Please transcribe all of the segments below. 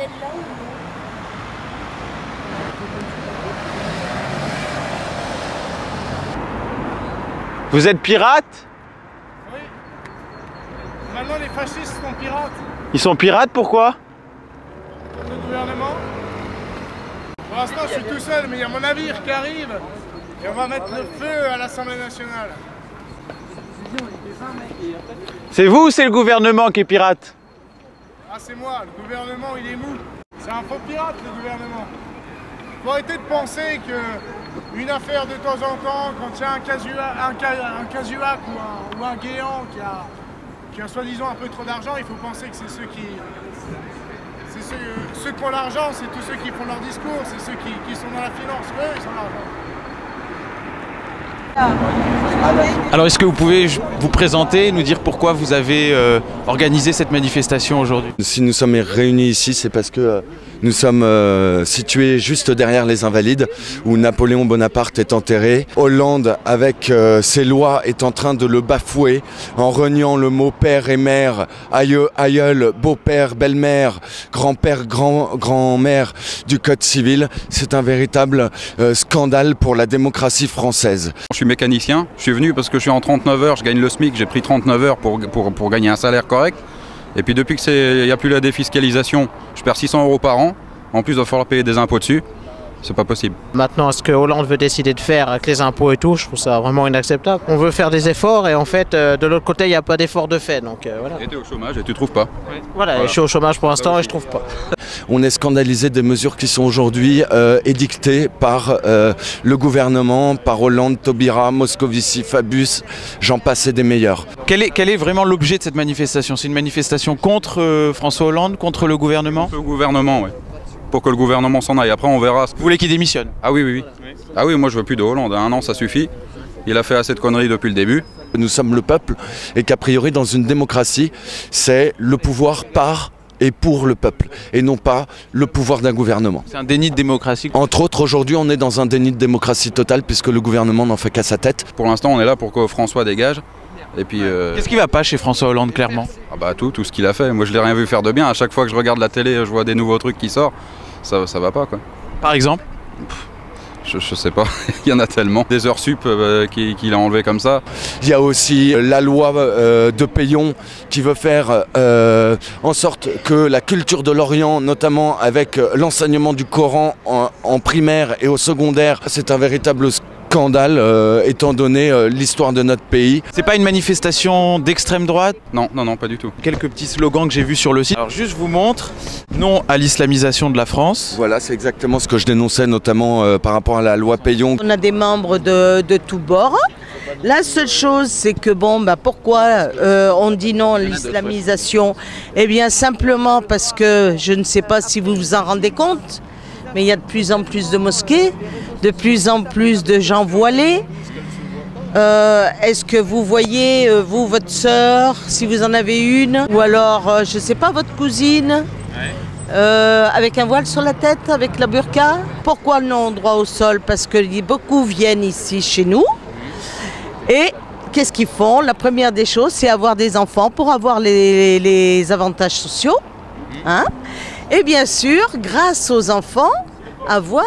celle-là ou non? Vous êtes pirate? Oui. Maintenant les fascistes sont pirates. Ils sont pirates, pourquoi? Le gouvernement. Pour l'instant je suis tout seul, mais il y a mon navire qui arrive. Et on va mettre le feu à l'Assemblée nationale. C'est vous ou c'est le gouvernement qui est pirate? Ah c'est moi, le gouvernement il est mou. C'est un faux pirate le gouvernement. Faut arrêter de penser que une affaire de temps en temps, quand il y a un casuac ou un guéant qui a soi-disant un peu trop d'argent, il faut penser que c'est ceux qui... Ceux qui ont l'argent, c'est tous ceux qui font leur discours, c'est ceux qui sont dans la finance, eux ils ont l'argent. Alors est-ce que vous pouvez vous présenter, nous dire pourquoi vous avez organisé cette manifestation aujourd'hui? Si nous sommes réunis ici, c'est parce que nous sommes situés juste derrière les Invalides, où Napoléon Bonaparte est enterré. Hollande, avec ses lois, est en train de le bafouer en reniant le mot père et mère, aïeul, beau-père, belle-mère, grand-père, grand-mère du Code civil. C'est un véritable scandale pour la démocratie française. Je suis mécanicien, je suis venu parce que je suis en 39 heures, je gagne le SMIC, j'ai pris 39 heures pour gagner un salaire correct. Et puis depuis qu'il n'y a plus la défiscalisation, je perds 600 € par an. En plus, il va falloir payer des impôts dessus. C'est pas possible. Maintenant, ce que Hollande veut décider de faire avec les impôts et tout, je trouve ça vraiment inacceptable. On veut faire des efforts et en fait, de l'autre côté, il n'y a pas d'effort de fait. Donc voilà. Et tu es au chômage et tu trouves pas. Voilà, je suis au chômage pour l'instant et je trouve pas. On est scandalisé des mesures qui sont aujourd'hui édictées par le gouvernement, par Hollande, Taubira, Moscovici, Fabius, j'en passe et des meilleurs. Quel est vraiment l'objet de cette manifestation? C'est une manifestation contre François Hollande, contre le gouvernement? Le gouvernement, oui. Pour que le gouvernement s'en aille. Après, on verra. Vous voulez qu'il démissionne? Ah oui, oui, oui. Ah oui, moi je veux plus de Hollande. 1 an, ça suffit. Il a fait assez de conneries depuis le début. Nous sommes le peuple et qu'a priori, dans une démocratie, c'est le pouvoir par et pour le peuple et non pas le pouvoir d'un gouvernement. C'est un déni de démocratie. Entre autres, aujourd'hui, on est dans un déni de démocratie totale puisque le gouvernement n'en fait qu'à sa tête. Pour l'instant, on est là pour que François dégage. Et puis. Qu'est-ce qui va pas chez François Hollande, clairement? Ah bah tout ce qu'il a fait. Moi, je l'ai rien vu faire de bien. À chaque fois que je regarde la télé, je vois des nouveaux trucs qui sortent. Ça va pas quoi. Par exemple? Je sais pas, il y en a tellement. Des heures sup qu'il a enlevé comme ça. Il y a aussi la loi de Payon qui veut faire en sorte que la culture de l'Orient, notamment avec l'enseignement du Coran en primaire et au secondaire, c'est un véritable scandale étant donné l'histoire de notre pays. C'est pas une manifestation d'extrême droite? Non, non, non, pas du tout. Quelques petits slogans que j'ai vus sur le site. Alors juste je vous montre, non à l'islamisation de la France. Voilà, c'est exactement ce que je dénonçais notamment par rapport à la loi Payon. On a des membres de tous bords. La seule chose, c'est que pourquoi on dit non à l'islamisation? Eh bien simplement parce que je ne sais pas si vous vous en rendez compte, mais il y a de plus en plus de mosquées, de plus en plus de gens voilés. Est-ce que vous voyez, vous, votre sœur, si vous en avez une, ou alors, je ne sais pas, votre cousine, avec un voile sur la tête, avec la burqa? Pourquoi non droit au sol? Parce que beaucoup viennent ici chez nous. Et qu'est-ce qu'ils font? La première des choses, c'est avoir des enfants pour avoir les avantages sociaux. Hein? Et bien sûr, grâce aux enfants, avoir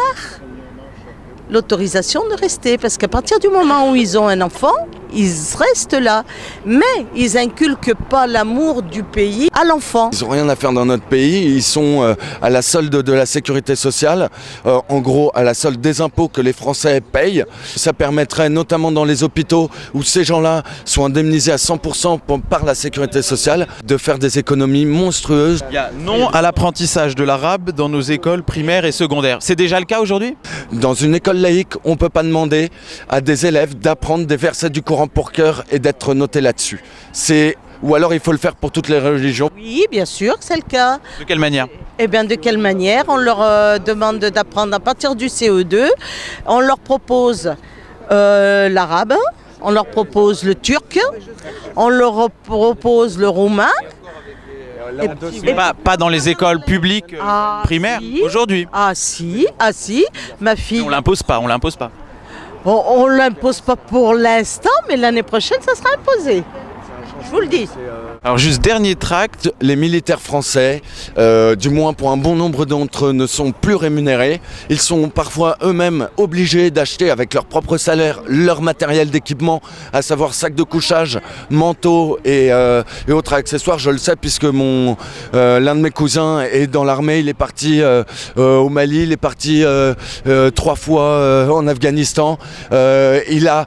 l'autorisation de rester. Parce qu'à partir du moment où ils ont un enfant, ils restent là. Mais ils n'inculquent pas l'amour du pays à l'enfant. Ils n'ont rien à faire dans notre pays, ils sont à la solde de la sécurité sociale, en gros à la solde des impôts que les Français payent. Ça permettrait notamment dans les hôpitaux où ces gens-là sont indemnisés à 100% par la sécurité sociale de faire des économies monstrueuses. Il y a non à l'apprentissage de l'arabe dans nos écoles primaires et secondaires. C'est déjà le cas aujourd'hui? Dans une école laïque, on ne peut pas demander à des élèves d'apprendre des versets du Coran pour cœur et d'être notés là-dessus. Ou alors il faut le faire pour toutes les religions. Oui, bien sûr, c'est le cas. De quelle manière? Eh bien, de quelle manière? On leur demande d'apprendre à partir du CE2. On leur propose l'arabe, on leur propose le turc, on leur propose le roumain. Pas dans les écoles publiques primaires, si. Aujourd'hui. Ah si, ma fille. On l'impose pas, on l'impose pas. Bon, on ne l'impose pas pour l'instant, mais l'année prochaine, ça sera imposé. Je vous le dis. Alors juste dernier tract. Les militaires français, du moins pour un bon nombre d'entre eux, ne sont plus rémunérés. Ils sont parfois eux-mêmes obligés d'acheter avec leur propre salaire leur matériel d'équipement, à savoir sacs de couchage, manteaux et autres accessoires. Je le sais puisque l'un de mes cousins est dans l'armée. Il est parti au Mali, il est parti 3 fois en Afghanistan. Il a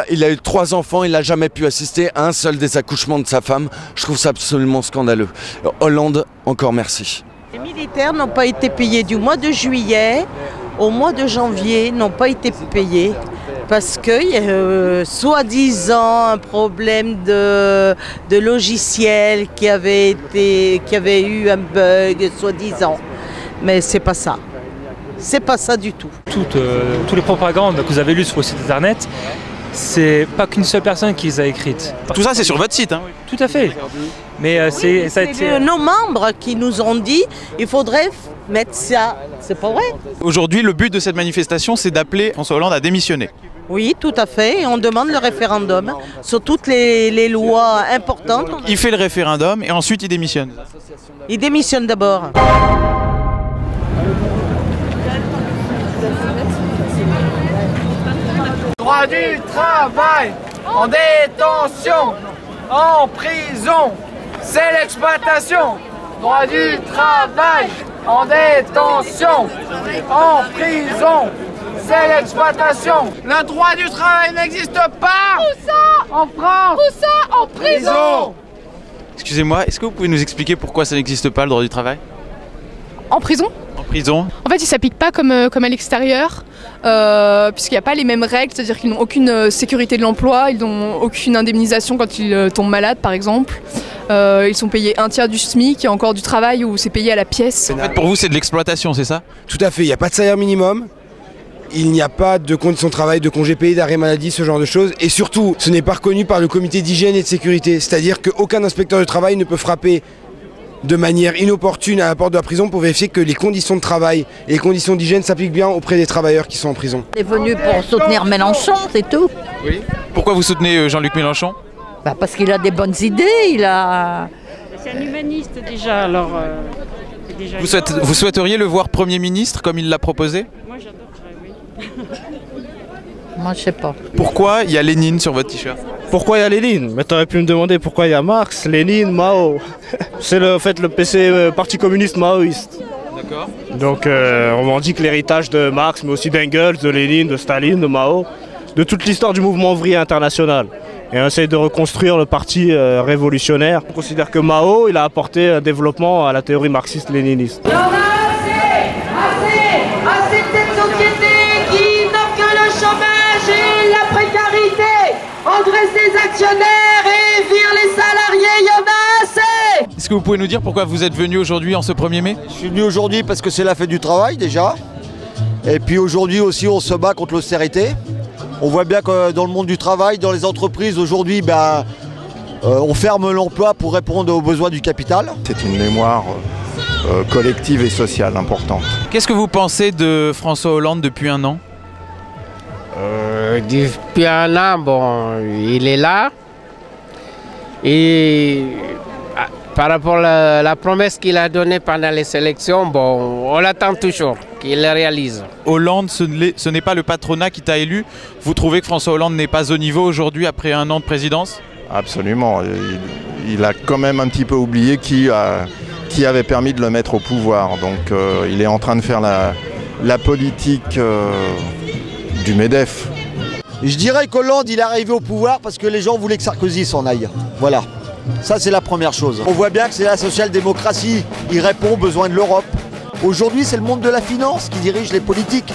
eu 3 enfants, il n'a jamais pu assister à un seul des accouchements de sa femme. Je trouve ça absolument scandaleux. Hollande, encore merci. Les militaires n'ont pas été payés du mois de juillet au mois de janvier, n'ont pas été payés parce que soi-disant un problème de logiciel qui avait eu un bug, soi-disant. Mais c'est pas ça. C'est pas ça du tout. Toutes les propagandes que vous avez lues sur le site internet, c'est pas qu'une seule personne qui les a écrites. Tout ça c'est sur votre site, hein? Tout à fait. Mais ça a été... nos membres qui nous ont dit il faudrait mettre ça. C'est pas vrai. Aujourd'hui, le but de cette manifestation, c'est d'appeler François Hollande à démissionner. Oui, tout à fait. Et on demande le référendum sur toutes les lois importantes. Il fait le référendum et ensuite il démissionne. Il démissionne d'abord. Droit du travail, en détention, en prison, c'est l'exploitation. Droit du travail, en détention, en prison, c'est l'exploitation. Le droit du travail n'existe pas. Où ça? En France. Où ça? En prison. Excusez-moi, est-ce que vous pouvez nous expliquer pourquoi ça n'existe pas le droit du travail? En prison? En prison? En fait, il ne s'applique pas comme à l'extérieur, puisqu'il n'y a pas les mêmes règles, c'est-à-dire qu'ils n'ont aucune sécurité de l'emploi, ils n'ont aucune indemnisation quand ils tombent malades, par exemple. Ils sont payés 1/3 du SMIC, il y a encore du travail où c'est payé à la pièce. En fait, pour vous, c'est de l'exploitation, c'est ça? Tout à fait, il n'y a pas de salaire minimum. Il n'y a pas de conditions de travail, de congés payés, d'arrêt maladie, ce genre de choses. Et surtout, ce n'est pas reconnu par le comité d'hygiène et de sécurité. C'est-à-dire qu'aucun inspecteur du travail ne peut frapper de manière inopportune à la porte de la prison pour vérifier que les conditions de travail et les conditions d'hygiène s'appliquent bien auprès des travailleurs qui sont en prison. On est venu pour soutenir Mélenchon, c'est tout. Oui. Pourquoi vous soutenez Jean-Luc Mélenchon? Parce qu'il a des bonnes idées, il a... C'est un humaniste déjà, alors... Vous souhaiteriez le voir Premier ministre comme il l'a proposé? Moi j'adorerais, oui. Moi je sais pas. Pourquoi il y a Lénine sur votre t-shirt? Pourquoi il y a Lénine? Mais t'aurais pu me demander pourquoi il y a Marx, Lénine, Mao. C'est en fait le PC, Parti communiste maoïste. D'accord. Donc on revendique l'héritage de Marx, mais aussi d'Engels, de Lénine, de Staline, de Mao, de toute l'histoire du mouvement ouvrier international. Et on essaie de reconstruire le parti révolutionnaire. On considère que Mao, il a apporté un développement à la théorie marxiste-léniniste. Il y en a assez de cette société qui n'a que le chômage et la précarité. Entre ses actionnaires et vire les salariés, il y en a assez. Est-ce que vous pouvez nous dire pourquoi vous êtes venu aujourd'hui en ce 1er mai? Je suis venu aujourd'hui parce que c'est la fête du travail déjà. Et puis aujourd'hui aussi on se bat contre l'austérité. On voit bien que dans le monde du travail, dans les entreprises aujourd'hui, on ferme l'emploi pour répondre aux besoins du capital. C'est une mémoire collective et sociale importante. Qu'est-ce que vous pensez de François Hollande depuis 1 an? Depuis 1 an, bon, il est là. Et par rapport à la promesse qu'il a donnée pendant les élections, bon, on l'attend toujours qu'il le réalise. Hollande, ce n'est pas le patronat qui t'a élu. Vous trouvez que François Hollande n'est pas au niveau aujourd'hui après 1 an de présidence? Absolument. Il a quand même un petit peu oublié qui avait permis de le mettre au pouvoir. Donc il est en train de faire la politique du MEDEF. Je dirais qu'Hollande, il est arrivé au pouvoir parce que les gens voulaient que Sarkozy s'en aille. Voilà. Ça, c'est la première chose. On voit bien que c'est la social-démocratie. Il répond aux besoins de l'Europe. Aujourd'hui, c'est le monde de la finance qui dirige les politiques.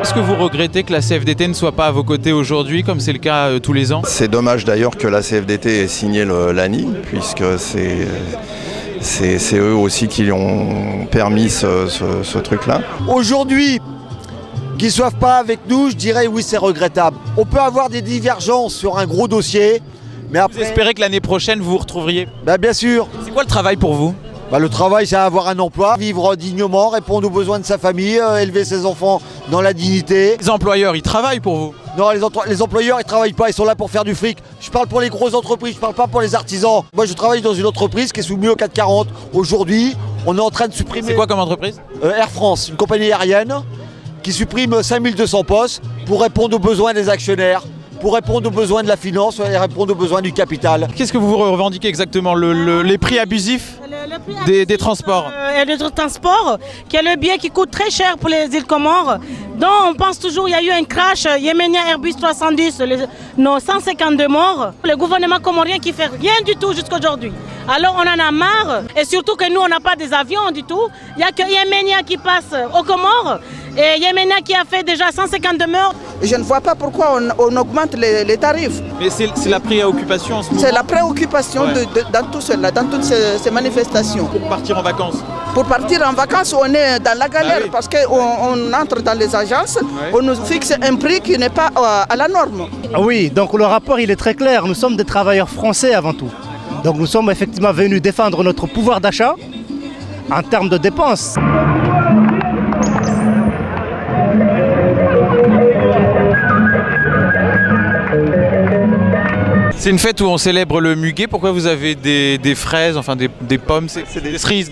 Est-ce que vous regrettez que la CFDT ne soit pas à vos côtés aujourd'hui, comme c'est le cas tous les ans? C'est dommage d'ailleurs que la CFDT ait signé l'ANI, puisque c'est eux aussi qui ont permis ce truc-là. Aujourd'hui, Qu'ils ne soient pas avec nous, je dirais oui, c'est regrettable. On peut avoir des divergences sur un gros dossier, mais après... Vous espérez que l'année prochaine, vous vous retrouveriez? Bien sûr. C'est quoi le travail pour vous? Le travail, c'est avoir un emploi, vivre dignement, répondre aux besoins de sa famille, élever ses enfants dans la dignité. Les employeurs, ils travaillent pour vous? Non, les employeurs, ils travaillent pas, ils sont là pour faire du fric. Je parle pour les grosses entreprises, je parle pas pour les artisans. Moi, je travaille dans une entreprise qui est soumise au 440. Aujourd'hui, on est en train de supprimer... C'est quoi comme entreprise? Air France, une compagnie aérienne qui supprime 5200 postes pour répondre aux besoins des actionnaires, pour répondre aux besoins de la finance et répondre aux besoins du capital. Qu'est-ce que vous revendiquez exactement? Les prix abusifs des transports? Et le transport, qui est le billet qui coûte très cher pour les îles Comores. Donc on pense toujours qu'il y a eu un crash yéménien Airbus 310, nos 152 morts. Le gouvernement comorien qui fait rien du tout jusqu'à aujourd'hui. Alors on en a marre, et surtout que nous on n'a pas des avions du tout. Il n'y a que Yéménia qui passe aux Comores, et Yéménia qui a fait déjà 152 morts. Je ne vois pas pourquoi on augmente les tarifs. Mais c'est la préoccupation en ce moment. C'est la préoccupation dans tout cela, dans toutes ces manifestations. Pour partir en vacances? Pour partir en vacances, on est dans la galère parce qu'on entre dans les agences, on nous fixe un prix qui n'est pas à la norme. Oui, donc le rapport il est très clair, nous sommes des travailleurs français avant tout. Donc nous sommes effectivement venus défendre notre pouvoir d'achat en termes de dépenses. C'est une fête où on célèbre le muguet. Pourquoi vous avez des fraises, enfin des pommes? C'est des cerises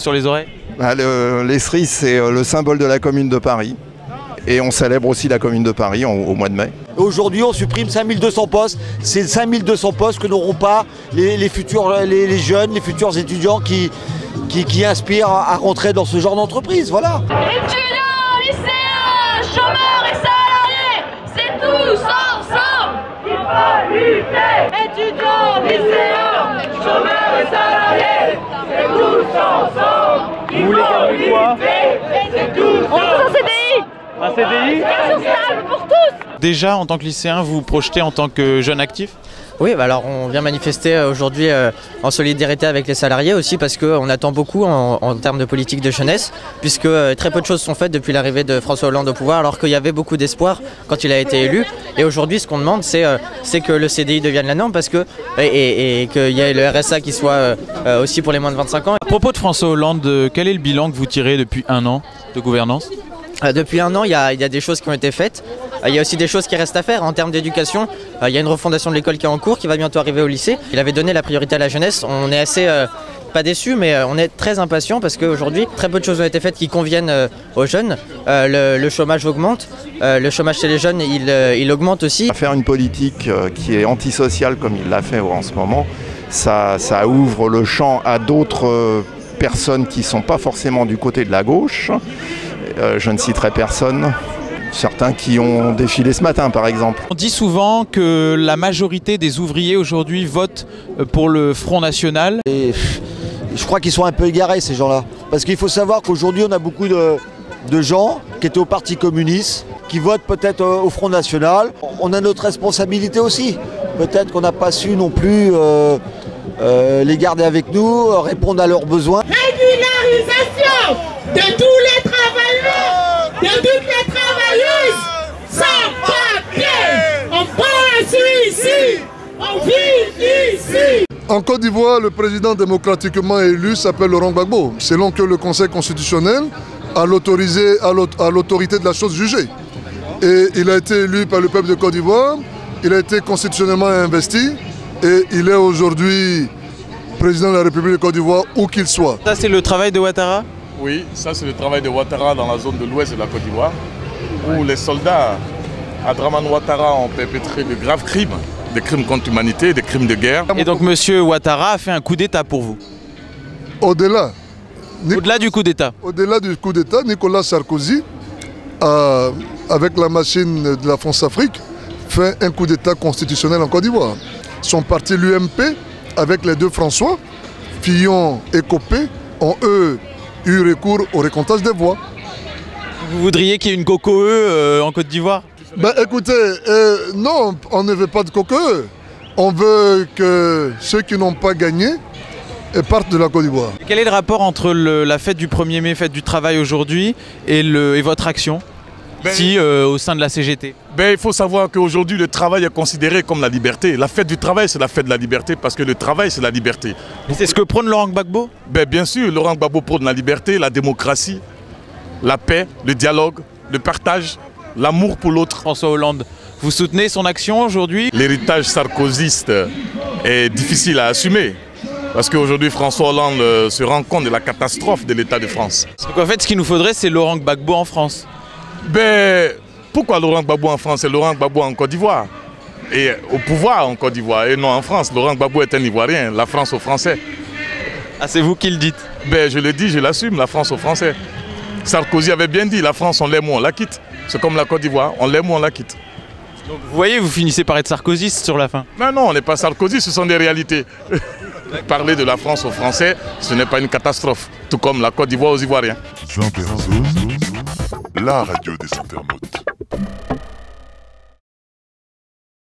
sur les oreilles? Les cerises, c'est le symbole de la Commune de Paris. Et on célèbre aussi la Commune de Paris au mois de mai. Aujourd'hui, on supprime 5200 postes. C'est 5200 postes que n'auront pas les jeunes, les futurs étudiants qui aspirent à rentrer dans ce genre d'entreprise. Voilà. Étudiants, lycéens, chômeurs et salariés, c'est tous ensemble qu'il faut lutter. Étudiants, lycéens, chômeurs et salariés, c'est tous ensemble qu'il faut lutter. C'est tous ensemble. Un CDI? Pour tous. Déjà, en tant que lycéen, vous vous projetez en tant que jeune actif? Oui, alors on vient manifester aujourd'hui en solidarité avec les salariés aussi parce qu'on attend beaucoup en termes de politique de jeunesse puisque très peu de choses sont faites depuis l'arrivée de François Hollande au pouvoir alors qu'il y avait beaucoup d'espoir quand il a été élu. Et aujourd'hui ce qu'on demande c'est que le CDI devienne la norme parce que, et qu'il y ait le RSA qui soit aussi pour les moins de 25 ans. À propos de François Hollande, quel est le bilan que vous tirez depuis un an de gouvernance? Depuis un an, il y a des choses qui ont été faites. Il y a aussi des choses qui restent à faire en termes d'éducation. Il y a une refondation de l'école qui est en cours, qui va bientôt arriver au lycée. Il avait donné la priorité à la jeunesse. On est assez, pas déçus, mais on est très impatients parce qu'aujourd'hui, très peu de choses ont été faites qui conviennent aux jeunes. Le chômage augmente. Le chômage chez les jeunes, il augmente aussi. Faire une politique qui est antisociale comme il l'a fait en ce moment, ça ouvre le champ à d'autres personnes qui ne sont pas forcément du côté de la gauche. Je ne citerai personne, certains qui ont défilé ce matin par exemple. On dit souvent que la majorité des ouvriers aujourd'hui votent pour le Front National. Et je crois qu'ils sont un peu égarés ces gens-là. Parce qu'il faut savoir qu'aujourd'hui on a beaucoup de gens qui étaient au Parti communiste, qui votent peut-être au Front National. On a notre responsabilité aussi. Peut-être qu'on n'a pas su non plus les garder avec nous, répondre à leurs besoins. Régularisation de tous les travailleurs, de toutes les travailleuses, sans papier. On pense ici, on vit ici. En Côte d'Ivoire, le président démocratiquement élu s'appelle Laurent Gbagbo, selon que le Conseil constitutionnel a l'autorisé à l'autorité de la chose jugée. Et il a été élu par le peuple de Côte d'Ivoire, il a été constitutionnellement investi et il est aujourd'hui président de la République de Côte d'Ivoire où qu'il soit. Ça c'est le travail de Ouattara? Oui, ça c'est le travail de Ouattara dans la zone de l'ouest de la Côte d'Ivoire, où les soldats à Dramane Ouattara ont perpétré de graves crimes, des crimes contre l'humanité, des crimes de guerre. Et donc M. Ouattara a fait un coup d'État pour vous? Au-delà du coup d'État? Au-delà du coup d'État, Nicolas Sarkozy, avec la machine de la France-Afrique, fait un coup d'État constitutionnel en Côte d'Ivoire. Son parti, l'UMP, avec les deux François, Fillon et Copé, ont eux eu recours au recomptage des voix. Vous voudriez qu'il y ait une coco-eux en Côte d'Ivoire? Ben écoutez, non, on ne veut pas de coco-eux. On veut que ceux qui n'ont pas gagné partent de la Côte d'Ivoire. Quel est le rapport entre la fête du 1er mai, fête du travail aujourd'hui, et votre action? si au sein de la CGT? Il faut savoir qu'aujourd'hui, le travail est considéré comme la liberté. La fête du travail, c'est la fête de la liberté parce que le travail, c'est la liberté. C'est ce que prône Laurent Gbagbo? Bien sûr, Laurent Gbagbo prône la liberté, la démocratie, la paix, le dialogue, le partage, l'amour pour l'autre. François Hollande, vous soutenez son action aujourd'hui? L'héritage sarkozyste est difficile à assumer. Parce qu'aujourd'hui, François Hollande se rend compte de la catastrophe de l'État de France. Donc en fait, ce qu'il nous faudrait, c'est Laurent Gbagbo en France. Pourquoi Laurent Gbagbo en France? C'est Laurent Gbagbo en Côte d'Ivoire. Et au pouvoir en Côte d'Ivoire, et non en France. Laurent Gbagbo est un Ivoirien, la France aux Français. Ah, c'est vous qui le dites? Je le dis, je l'assume, la France aux Français. Sarkozy avait bien dit, la France, on l'aime ou on la quitte. C'est comme la Côte d'Ivoire, on l'aime ou on la quitte. Donc vous voyez, vous finissez par être sarkozyste sur la fin. Non, on n'est pas Sarkozy, ce sont des réalités. Parler de la France aux Français, ce n'est pas une catastrophe. Tout comme la Côte d'Ivoire aux Ivoiriens. Interzone, la radio des internautes.